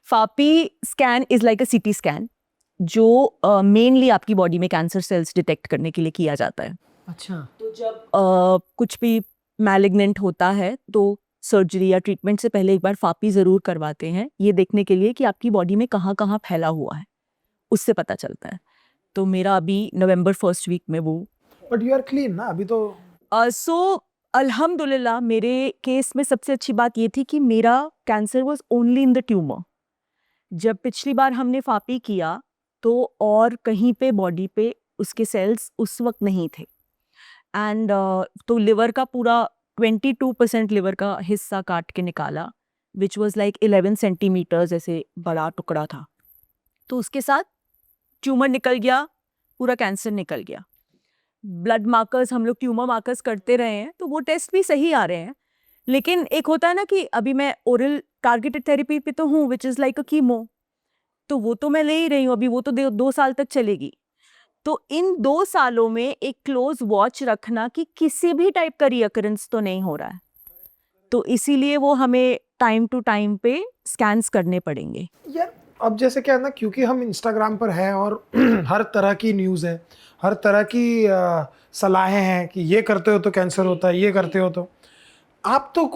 फापी scan is like a CT scan जो mainly आपकी body में कैंसर सेल्स डिटेक्ट करने के लिए किया जाता है। अच्छा। तो जब कुछ भी मैलिग्नेंट होता है तो सर्जरी या ट्रीटमेंट से पहले एक बार फापी ज़रूर करवाते हैं, ये देखने के लिए कि आपकी बॉडी में कहाँ कहाँ फैला हुआ है, उससे पता चलता है। तो मेरा अभी नवंबर फर्स्ट वीक में वो बट यू आर क्लीन ना अभी तो। सो अल्हम्दुलिल्लाह मेरे केस में सबसे अच्छी बात ये थी कि मेरा cancer was only in the tumour. जब पिछली बार हमने फापी किया तो और कहीं पे बॉडी पे उसके सेल्स उस वक्त नहीं थे एंड तो लिवर का पूरा 22% लिवर का हिस्सा काट के निकाला विच वाज लाइक 11 सेंटीमीटर्स, ऐसे बड़ा टुकड़ा था। तो उसके साथ ट्यूमर निकल गया, पूरा कैंसर निकल गया। ब्लड मार्कर्स हम लोग ट्यूमर मार्कर्स करते रहे हैं तो वो टेस्ट भी सही आ रहे हैं, लेकिन एक होता है ना कि अभी मैं ओरल टारगेटेड थेरेपी पे तो हूँ which is like a chemo, तो वो तो मैं ले ही रही हूँ, अभी वो तो 2 साल तक चलेगी। तो इन 2 सालों में एक क्लोज वॉच रखना कि किसी भी टाइप का रिअकरेंस तो नहीं हो रहा है, तो इसीलिए वो हमें टाइम टू टाइम पे स्कैन्स करने पड़ेंगे। यार अब जैसे क्या है ना, क्योंकि हम इंस्टाग्राम पर हैं और हर तरह की न्यूज़ है, हर तरह की सलाहें हैं कि ये करते हो तो कैंसर होता है, ये करते हो तो। आप तो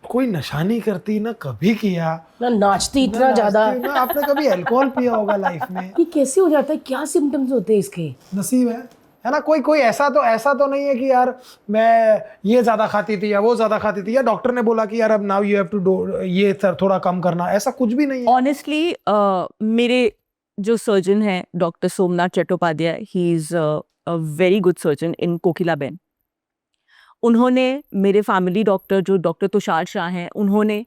कोई नशा नहीं करती, ना कभी किया, ना नाचती इतना ज्यादा, ना आपने कभी अल्कोहल पिया होगा लाइफ में। ये कैसे हो जाता है, क्या सिम्टम्स होते हैं इसके? नसीब है ना। कोई ऐसा तो नहीं है कि यार मैं ये ज़्यादा खाती थी या वो ज़्यादा खाती थी या डॉक्टर ने बोला कि यार अब now you have to do ये थोड़ा कम करना, ऐसा कुछ भी नहीं है। ऑनेस्टली मेरे जो सर्जन हैं doctor Somnath Chattopadhyay, he is a very good surgeon इन कोकिलाबेन। उन्होंने मेरे फैमिली डॉक्टर जो डॉक्टर तुषार शाह हैं, उन्होंने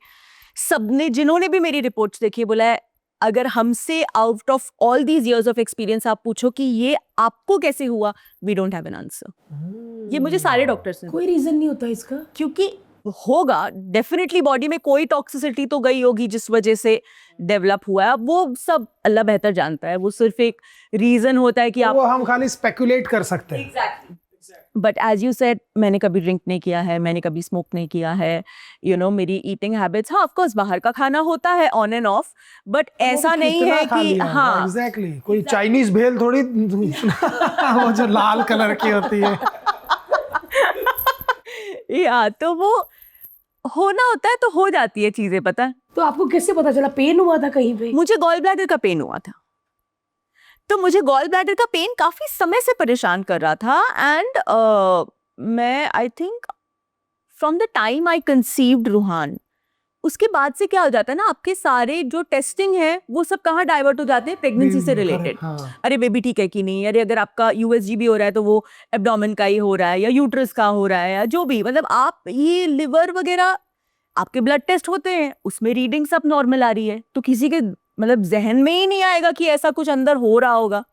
सबने जिन्होंने भी मेरी रिपोर्ट्स देखी है बोला है अगर हमसे out of all these years of experience आप पूछो कि ये आपको कैसे हुआ, we don't have an answer. ये मुझे सारे डॉक्टर्स ने, कोई रीजन नहीं होता इसका? क्योंकि होगा डेफिनेटली बॉडी में कोई टॉक्सिसिटी तो गई होगी जिस वजह से डेवलप हुआ है। अब वो सब अल्लाह बेहतर जानता है, वो सिर्फ एक रीजन होता है कि आप, वो हम खाली स्पेकुलेट कर सकते हैं। Exactly. But as you said, मैंने कभी ड्रिंक नहीं किया है, मैंने कभी स्मोक नहीं किया है, मेरी ईटिंग हैबिट्स, हाँ ऑफ कोर्स बाहर का खाना होता है ऑन एंड ऑफ, बट ऐसा नहीं है कि हाँ एग्जैक्टली कोई चाइनीज भेल थोड़ी वो जो लाल कलर की होती है या तो वो होना होता है तो हो जाती है चीजें, पता है। तो आपको कैसे पता चला? पेन हुआ था कहीं पे? मुझे गॉल ब्लैडर का पेन हुआ था, तो मुझे गॉल ब्लैडर का पेन काफी समय से परेशान कर रहा था एंड मैं I think from the time I conceived Ruhan, उसके बाद से क्या हो जाता है ना, आपके सारे जो टेस्टिंग है वो सब कहाँ डाइवर्ट हो जाते हैं, प्रेगनेंसी से रिलेटेड। हाँ। अरे बेबी ठीक है कि नहीं, अरे अगर आपका यूएसजी भी हो रहा है तो वो एब्डोमेन का ही हो रहा है या यूट्रस का हो रहा है या जो भी, मतलब आप ये लिवर वगैरह आपके ब्लड टेस्ट होते हैं उसमें रीडिंग सब नॉर्मल आ रही है, तो किसी के मतलब जहन में ही नहीं आएगा कि ऐसा कुछ अंदर हो रहा होगा।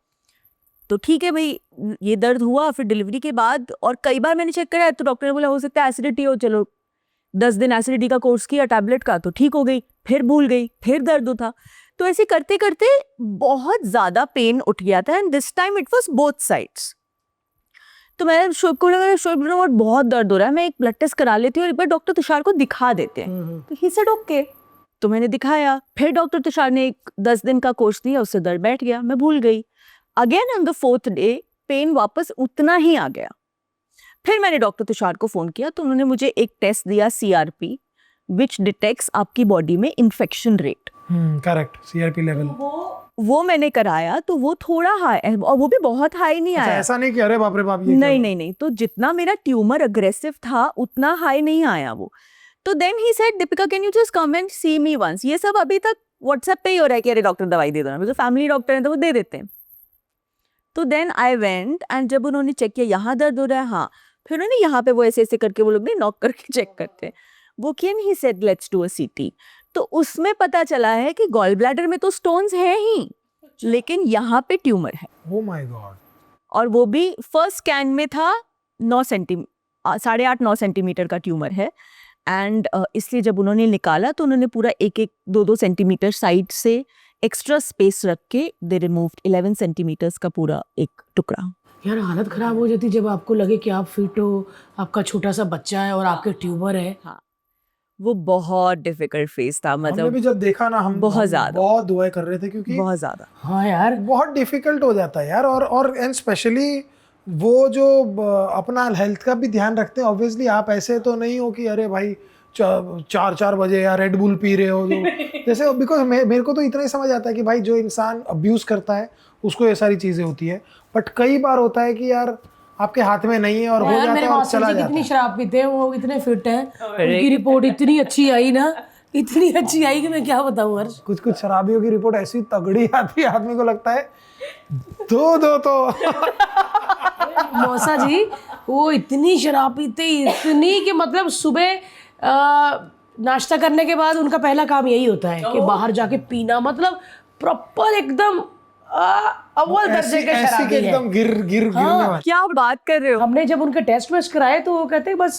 तो ठीक है भाई, ये दर्द हुआ फिर डिलीवरी के बाद, और कई बार मैंने चेक कराया तो डॉक्टर ने बोला हो सकता है एसिडिटी हो, चलो 10 दिन एसिडिटी का कोर्स किया टैबलेट का तो ठीक हो गई, फिर भूल गई, फिर दर्द उठा, तो ऐसे करते करते बहुत ज्यादा पेन उठ गया था and this time it was both sides. तो मैंने शोएब को लगा, शोएब बहुत दर्द हो रहा है, मैं एक ब्लड टेस्ट करा लेती हूँ और एक बार डॉक्टर तुषार को दिखा देते हैं। तो ही सेड ओके, तो मैंने दिखाया, फिर डॉक्टर तुषार ने एक 10 दिन का कोर्स दिया, उससे दर्द बैठ गया, मैं भूल गई। Again on the 4th day pen वापस उतना ही आ गया। फिर मैंने डॉक्टर तुषार को फोन किया तो उन्होंने मुझे एक टेस्ट दिया CRP विच डिटेक्ट्स आपकी बॉडी में infection rate. Correct, CRP level. वो मैंने कराया तो वो थोड़ा हाई, और वो भी बहुत हाई नहीं आया। ऐसा नहीं कि अरे बाप रे बाप ये नहीं, तो जितना मेरा ट्यूमर अग्रेसिव था उतना हाई नहीं आया वो। तो then he said Deepika can you just come and see me once. ये सब अभी तक व्हाट्सएप पे ही हो रहा है कि अरे डॉक्टर दवाई दे दो ना, तो फैमिली डॉक्टर है तो वो दे देते हैं। तो देन आई वेंट एंड जब उन्होंने चेक किया यहाँ दर्द हो रहा है, हाँ, फिर उन्होंने यहाँ पे वो ऐसे ऐसे करके वो लोग नहीं नॉक करके चेक करते हैं, वो किया, he said let's do a CT। तो उसमें पता चला है कि गॉल ब्लैडर में तो स्टोन्स हैं ही, लेकिन यहाँ पे ट्यूमर है। Oh my God. और वो भी फर्स्ट स्कैन में था 8.5-9 सेंटीमीटर का ट्यूमर है एंड इसलिए जब उन्होंने निकाला तो उन्होंने पूरा 1-2 सेंटीमीटर साइड से एक्स्ट्रा स्पेस रख के दे रिमूव्ड 11 सेंटीमीटर्स का पूरा एक टुकड़ा। यार हालत खराब हो जाती जब आपको लगे कि आप फिट हो, आपका छोटा सा बच्चा है और आपके ट्यूमर है। हाँ, वो बहुत डिफिकल्ट फेज था, हमने मतलब भी जब देखा ना, हम बहुत ज्यादा। बहुत दुआएं कर रहे थे, क्योंकि बहुत ज्यादा। हाँ यार, बहुत डिफिकल्ट हो जाता है यार। और एंड स्पेशली वो जो अपना हेल्थ का भी ध्यान रखते हैं, ऑब्वियसली आप ऐसे तो नहीं हो कि अरे भाई 4 बजे या रेड बुल पी रहे हो जो जैसे, बिकॉज मेरे को तो इतना ही समझ आता है कि भाई जो इंसान अब्यूज करता है उसको ये सारी चीजें होती है, बट कई बार होता है कि यार आपके हाथ में नहीं है और हो यार जाता मेरे है और मास्टर चला जी जाता कितनी है। शराब पीते हैं, वो इतने फिट हैं, उनकी रिपोर्ट इतनी अच्छी आई ना, इतनी अच्छी आई कि मैं क्या बताऊं हर्ष। कुछ शराबियों की रिपोर्ट ऐसी तगड़ी आती है, आदमी को लगता है दो तो मौसा जी वो इतनी शराब पीते, इतनी कि मतलब सुबह नाश्ता करने के बाद उनका पहला काम यही होता है कि बाहर जाके पीना, मतलब प्रॉपर एकदम अव्वल दर्जे के ऐसी शराबी कि है। एकदम गिरने वाली। क्या बात कर रहे हो? हमने जब उनके टेस्ट वेस्ट कराए तो वो कहते बस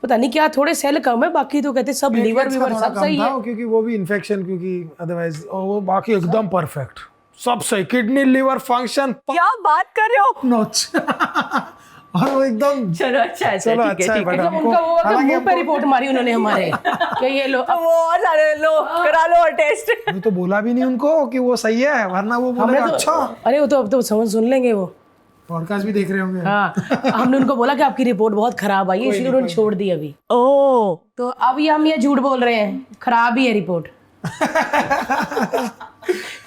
पता नहीं क्या थोड़े सेल कम है, बाकी तो कहते सब लीवर प्लेटलेट्स का वीवर थोड़ा सब कम सही था, है। क्योंकि वो भी इन्फेक्शन, क्योंकि अदरवाइज वो बाकी एकदम परफेक्ट, सब सही, किडनी लिवर फंक्शन क्या बात कर रहे हो? नॉच और वो एकदम चलो अच्छा है, चलो ठीक है, अच्छा है ठीक है। बेटा। मतलब उनका वो हालांकि मुंह पे हमको- रिपोर्ट मारी उन्होंने हमारे कि ये लो। तो वो और सारे लो, करा लो और टेस्ट। मैं तो बोला भी नहीं उनको कि वो सही है, वरना वो हमने बोलेगा तो अच्छा। अरे वो तो अब तो सुन लेंगे वो। पॉडकास्ट भी देख रहे होंगे। हाँ हमने उनको बोला कि आपकी रिपोर्ट बहुत खराब आई है, इसलिए उन्होंने छोड़ दी अभी। ओ, तो अब ये हम ये झूठ बोल रहे हैं, खराब ही है रिपोर्ट।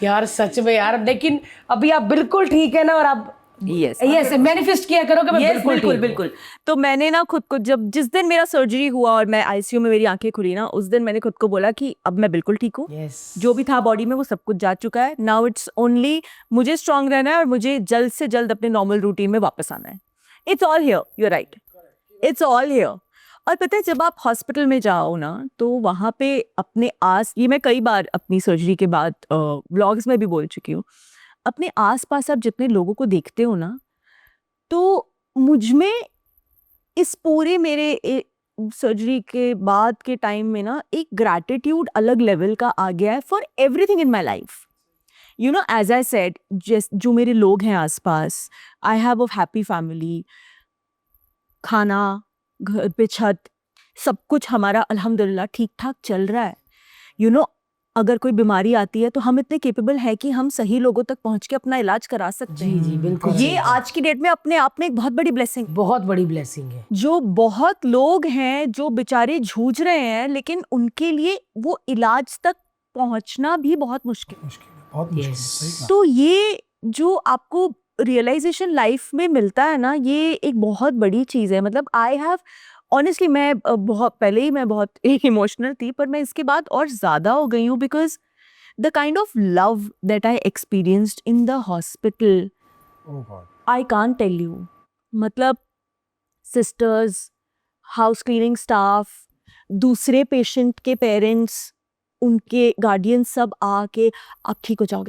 यार सच में यार, लेकिन अभी आप बिल्कुल ठीक है ना, और आप यस ये मैनिफेस्ट किया करो कि मैं यस, बिल्कुल बिल्कुल ठीक हूँ। बिल्कुल। तो मैंने ना खुद को, जब जिस दिन मेरा सर्जरी हुआ और मैं आईसीयू में मेरी आंखें खुली ना, उस दिन मैंने खुद को बोला कि अब मैं बिल्कुल ठीक हूँ। Yes. जो भी था बॉडी में वो सब कुछ जा चुका है। नाउ इट्स ओनली मुझे स्ट्रांग रहना है और मुझे जल्द से जल्द अपने नॉर्मल रूटीन में वापस आना है। It's all here, you are right, it's all here. और पता है जब आप हॉस्पिटल में जाओ ना, तो वहाँ पे अपने आस, ये मैं कई बार अपनी सर्जरी के बाद व्लॉग्स में भी बोल चुकी हूँ, अपने आस पास आप जितने लोगों को देखते हो ना, तो मुझ में इस पूरे मेरे सर्जरी के बाद के टाइम में ना एक ग्रैटिट्यूड अलग लेवल का आ गया है for everything in my life. You know, as I said, जो मेरे लोग हैं आसपास, I have a happy family, खाना, घर पे छत, सब कुछ हमारा अल्हम्दुलिल्लाह ठीक ठाक चल रहा है। यू नो, अगर कोई बीमारी आती है तो हम इतने केपेबल हैं कि हम सही लोगों तक पहुंच के अपना इलाज करा सकते हैं। जी बिल्कुल, ये आज की डेट में अपने आप में एक बहुत बड़ी ब्लेसिंग। बहुत बड़ी ब्लेसिंग है। जो बहुत लोग हैं जो बेचारे जूझ रहे हैं, लेकिन उनके लिए वो इलाज तक पहुंचना भी बहुत मुश्किल है। बहुत मुश्किल है, Yes. सही कहा। तो ये जो आपको रियलाइजेशन लाइफ में मिलता है ना, ये एक बहुत बड़ी चीज़ है। मतलब आई हैव ऑनेस्टली, मैं बहुत पहले ही मैं बहुत इमोशनल थी, पर मैं इसके बाद और ज़्यादा हो गई हूँ, because the kind of love that I experienced in the hospital, Oh God. I can't tell you. मतलब सिस्टर्स, हाउस क्लीनिंग स्टाफ, दूसरे पेशेंट के पेरेंट्स, उनके गार्डियन सब आके आप ठीक हो जाओगे,